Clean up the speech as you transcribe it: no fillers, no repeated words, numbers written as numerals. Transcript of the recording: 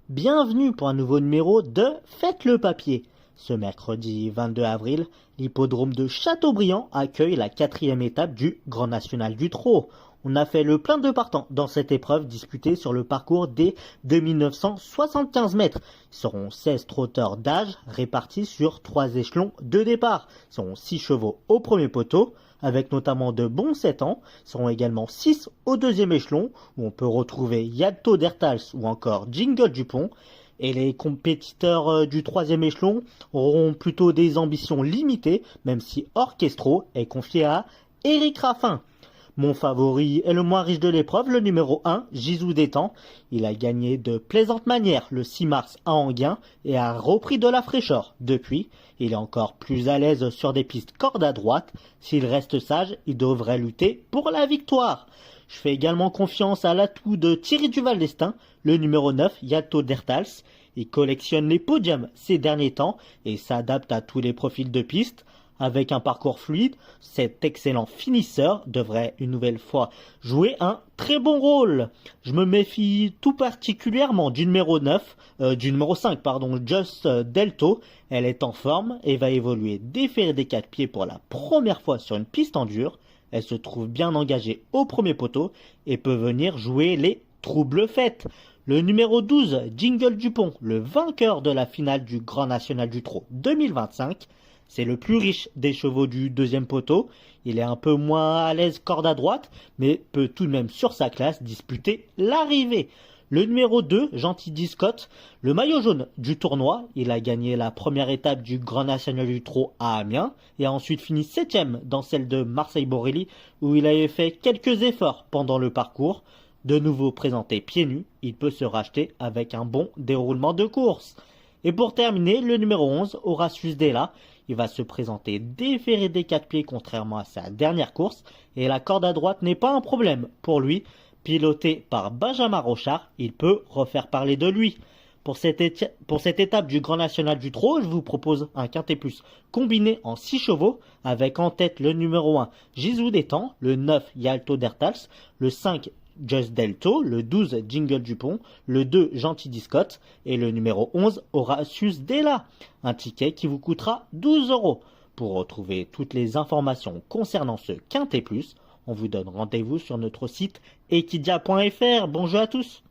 Bienvenue pour un nouveau numéro de Faites le papier. Ce mercredi 22 avril, l'hippodrome de Châteaubriand accueille la 4e étape du Grand National du Trot. On a fait le plein de partants dans cette épreuve disputée sur le parcours des 2975 mètres. Ils seront 16 trotteurs d'âge répartis sur 3 échelons de départ. Ils seront 6 chevaux au premier poteau, avec notamment de bons 7 ans. Ils seront également 6 au deuxième échelon, où on peut retrouver Yalto Dertals ou encore Jingle Dupont. Et les compétiteurs du 3e échelon auront plutôt des ambitions limitées, même si Orchestro est confié à Éric Raffin. Mon favori est le moins riche de l'épreuve, le numéro 1, Gisou d'Étang. Il a gagné de plaisantes manières le 6 mars à Enghien et a repris de la fraîcheur depuis. Il est encore plus à l'aise sur des pistes corde à droite. S'il reste sage, il devrait lutter pour la victoire. Je fais également confiance à l'atout de Thierry Duval d'Estaing, le numéro 9, Yalto Dertals. Il collectionne les podiums ces derniers temps et s'adapte à tous les profils de piste. Avec un parcours fluide, cet excellent finisseur devrait une nouvelle fois jouer un très bon rôle. Je me méfie tout particulièrement du numéro 5, Just Delto. Elle est en forme et va évoluer déférée des 4 pieds pour la première fois sur une piste en dur. Elle se trouve bien engagée au premier poteau et peut venir jouer les troubles fêtes. Le numéro 12, Jingle Dupont, le vainqueur de la finale du Grand National du Trot 2025, c'est le plus riche des chevaux du deuxième poteau. Il est un peu moins à l'aise corde à droite, mais peut tout de même sur sa classe disputer l'arrivée. Le numéro 2, Gentil Discotte, le maillot jaune du tournoi. Il a gagné la première étape du Grand National du Trot à Amiens et a ensuite fini 7e dans celle de Marseille-Borelli où il avait fait quelques efforts pendant le parcours. De nouveau présenté pieds nus, il peut se racheter avec un bon déroulement de course. Et pour terminer, le numéro 11, Horatius Della. Il va se présenter déféré des 4 pieds contrairement à sa dernière course. Et la corde à droite n'est pas un problème pour lui. Piloté par Benjamin Rochard, il peut refaire parler de lui. Pour cette étape du Grand National du Trot, je vous propose un quintet plus combiné en 6 chevaux, avec en tête le numéro 1, Gisou d'Étang, le 9, Yalto Dertals, le 5, Just Delto, le 12, Jingle Dupont, le 2, Gentil Discotte et le numéro 11, Horatius Della. Un ticket qui vous coûtera 12 €. Pour retrouver toutes les informations concernant ce quintet plus, on vous donne rendez-vous sur notre site equidia.fr. Bonjour à tous.